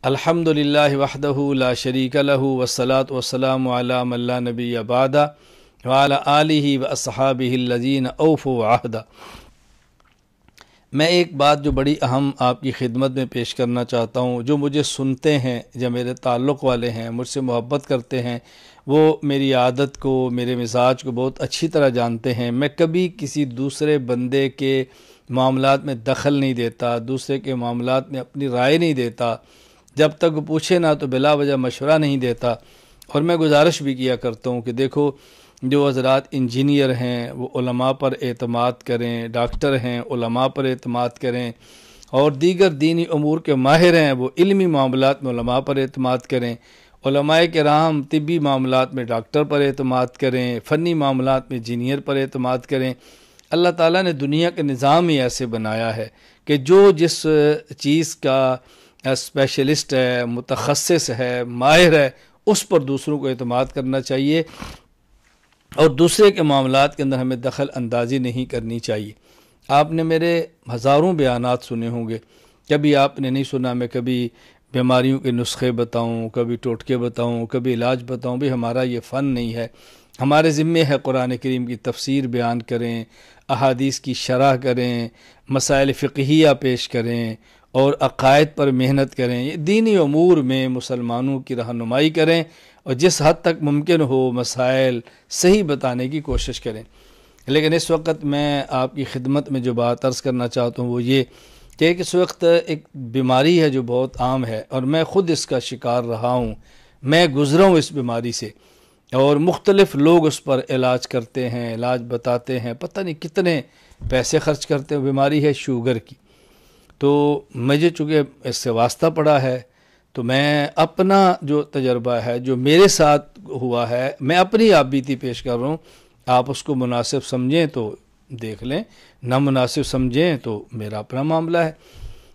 الحمدللہ وحدہ لا شریک لہ والصلاة والسلام علی من لا نبی بعدہ وعلی آلہ واصحابہ الذین اوفوا عہدہ۔ میں ایک بات جو بڑی اہم آپ کی خدمت میں پیش کرنا چاہتا ہوں، جو مجھے سنتے ہیں، جو میرے تعلق والے ہیں، مجھ سے محبت کرتے ہیں، وہ میری عادت کو، میرے مزاج کو بہت اچھی طرح جانتے ہیں۔ میں کبھی کسی دوسرے بندے کے معاملات میں دخل نہیں دیتا، دوسرے کے معاملات میں اپنی رائے نہیں دیتا، جب تک وہ پوچھے نہ تو بلا وجہ مشورہ نہیں دیتا۔ اور میں گزارش بھی کیا کرتا ہوں کہ دیکھو، جو حضرات انجینئر ہیں وہ علماء پر اعتماد کریں، ڈاکٹر ہیں علماء پر اعتماد کریں، اور دیگر دینی امور کے ماہر ہیں وہ علمی معاملات میں علماء پر اعتماد کریں، علماء کرام طبی معاملات میں ڈاکٹر پر اعتماد کریں، فنی معاملات میں انجینئر پر اعتماد کریں۔ اللہ تعالیٰ نے دنیا کا نظام ہی ایسے بنایا ہے کہ جو جس چیز کا اسپیشلسٹ ہے، متخصص ہے، ماہر ہے، اس پر دوسروں کو اعتماد کرنا چاہیے، اور دوسرے کے معاملات کے اندر ہمیں دخل اندازی نہیں کرنی چاہیے۔ آپ نے میرے ہزاروں بیانات سنے ہوں گے، کبھی آپ نے نہیں سنا میں کبھی بیماریوں کے نسخے بتاؤں، کبھی ٹوٹکے بتاؤں، کبھی علاج بتاؤں۔ بھی ہمارا یہ فن نہیں ہے، ہمارے ذمے ہے قرآن کریم کی تفسیر بیان کریں، احادیث کی شرح کریں، مسائل فقہیہ پیش کریں، اور عقائد پر محنت کریں، یہ دینی امور میں مسلمانوں کی رہنمائی کریں، اور جس حد تک ممکن ہو مسائل صحیح بتانے کی کوشش کریں۔ لیکن اس وقت میں آپ کی خدمت میں جو بات عرض کرنا چاہتا ہوں وہ یہ کہ اس وقت ایک بیماری ہے جو بہت عام ہے، اور میں خود اس کا شکار رہا ہوں، میں گزرا ہوں اس بیماری سے، اور مختلف لوگ اس پر علاج کرتے ہیں، علاج بتاتے ہیں، پتہ نہیں کتنے پیسے خرچ کرتے ہیں۔ بیماری ہے شوگر کی۔ تو مجھے چونکہ اس سے واسطہ پڑا ہے، تو میں اپنا جو تجربہ ہے، جو میرے ساتھ ہوا ہے، میں اپنی آپ بیتی پیش کر رہا ہوں۔ آپ اس کو مناسب سمجھیں تو دیکھ لیں، نہ مناسب سمجھیں تو میرا اپنا معاملہ ہے۔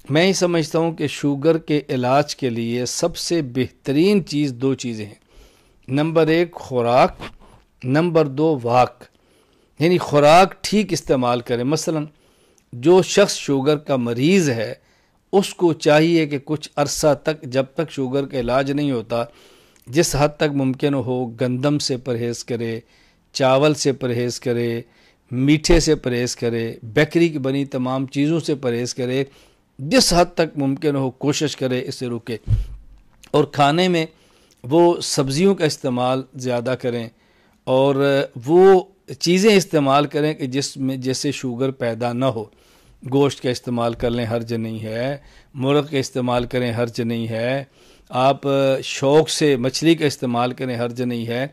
میں ہی سمجھتا ہوں کہ شوگر کے علاج کے لیے سب سے بہترین چیز دو چیزیں ہیں۔ نمبر 1 خوراک، نمبر 2 واک، یعنی خوراک ٹھیک استعمال کریں۔ مثلا جو شخص شوگر کا مریض ہے اس کو چاہیے کہ کچھ عرصہ تک، جب تک شوگر کا علاج نہیں ہوتا، جس حد تک ممکن ہو گندم سے پرہیز کرے، چاول سے پرہیز کرے، میٹھے سے پرہیز کرے، بیکری کی بنی تمام چیزوں سے پرہیز کرے، جس حد تک ممکن ہو کوشش کرے اسے روکے، اور کھانے میں وہ سبزیوں کا استعمال زیادہ کریں، اور وہ چیزیں استعمال کریں کہ جس سے شوگر پیدا نہ ہو۔ گوشت کا استعمال کر لیں، حرج نہیں ہے، مرغ کا استعمال کریں، حرج نہیں ہے، آپ شوق سے مچھلی کا استعمال کریں، حرج نہیں ہے۔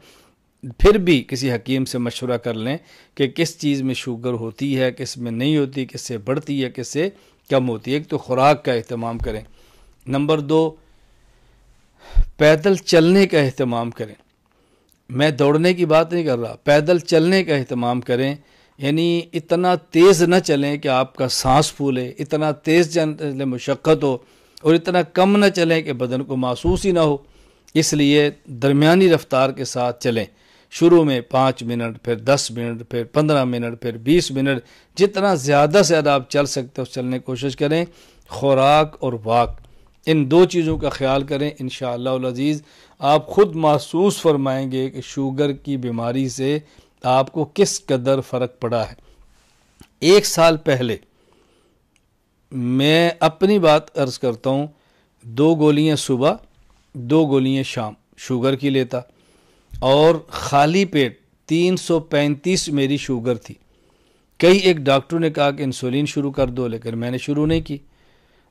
پھر بھی کسی حکیم سے مشورہ کر لیں کہ کس چیز میں شوگر ہوتی ہے، کس میں نہیں ہوتی، کس سے بڑھتی ہے، کس سے کم ہوتی ہے۔ ایک تو خوراک کا اہتمام کریں۔ نمبر 2 پیدل چلنے کا اہتمام کریں۔ میں دوڑنے کی بات نہیں کر رہا، پیدل چلنے کا اہتمام کریں، یعنی اتنا تیز نہ چلیں کہ آپ کا سانس پھولے، اتنا تیز چلیں مشقت ہو، اور اتنا کم نہ چلیں کہ بدن کو محسوس ہی نہ ہو۔ اس لیے درمیانی رفتار کے ساتھ چلیں، شروع میں 5 منٹ، پھر 10 منٹ، پھر 15 منٹ، پھر 20 منٹ، جتنا زیادہ سے زیادہ آپ چل سکتے ہو چلنے کی کوشش کریں۔ خوراک اور واک، ان دو چیزوں کا خیال کریں، انشاءاللہ العزیز آپ خود محسوس فرمائیں گے کہ شوگر کی بیماری سے آپ کو کس قدر فرق پڑا ہے۔ 1 سال پہلے میں اپنی بات عرض کرتا ہوں، 2 گولیاں صبح، 2 گولیاں شام شوگر کی لیتا، اور خالی پیٹ 335 میری شوگر تھی۔ کئی ایک ڈاکٹروں نے کہا کہ انسولین شروع کر دو، لیکن میں نے شروع نہیں کی،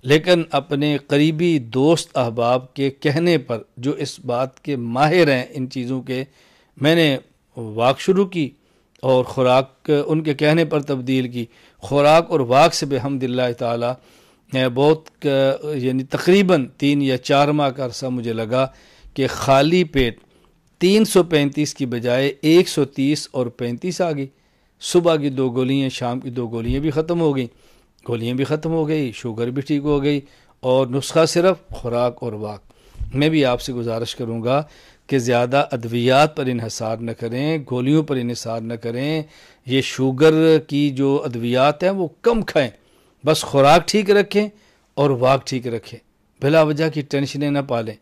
لیکن اپنے قریبی دوست احباب کے کہنے پر، جو اس بات کے ماہر ہیں ان چیزوں کے، میں نے واک شروع کی، اور خوراک ان کے کہنے پر تبدیل کی۔ خوراک اور واک سے بحمد اللہ تعالی بہت، یعنی تقریباً 3 یا 4 ماہ کا عرصہ مجھے لگا کہ خالی پیٹ 335 کی بجائے 130 اور 35 آ گئی۔ صبح کی 2 گولیاں، شام کی 2 گولیاں بھی ختم ہو گئیں، گولیاں بھی ختم ہو گئی، شوگر بھی ٹھیک ہو گئی، اور نسخہ صرف خوراک اور واک۔ میں بھی آپ سے گزارش کروں گا کہ زیادہ ادویات پر انحصار نہ کریں، گولیوں پر انحصار نہ کریں۔ یہ شوگر کی جو ادویات ہیں وہ کم کھائیں، بس خوراک ٹھیک رکھیں اور واک ٹھیک رکھیں، بلا وجہ کی ٹینشنیں نہ پالیں،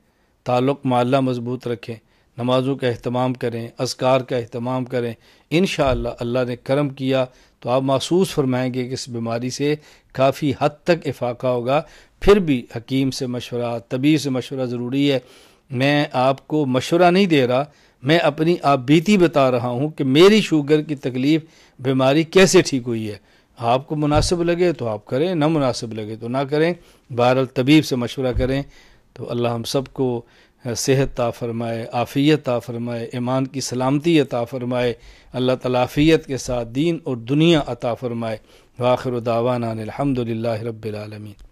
تعلق مع اللہ مضبوط رکھیں، نمازوں کا اہتمام کریں، اذکار کا اہتمام کریں، انشاءاللہ اللہ نے کرم کیا تو آپ محسوس فرمائیں گے کہ اس بیماری سے کافی حد تک افاقہ ہوگا۔ پھر بھی حکیم سے مشورہ، طبیب سے مشورہ ضروری ہے۔ میں آپ کو مشورہ نہیں دے رہا، میں اپنی آپ بیتی بتا رہا ہوں کہ میری شوگر کی تکلیف، بیماری کیسے ٹھیک ہوئی ہے۔ آپ کو مناسب لگے تو آپ کریں، نہ مناسب لگے تو نہ کریں، بہرحال طبیب سے مشورہ کریں۔ تو اللہ ہم سب کو صحت عطا فرمائے، عافیت عطا فرمائے، ایمان کی سلامتی عطا فرمائے، اللہ تعالیٰ عافیت کے ساتھ دین اور دنیا عطا فرمائے۔ وآخر دعوانا الحمد للہ رب العالمین۔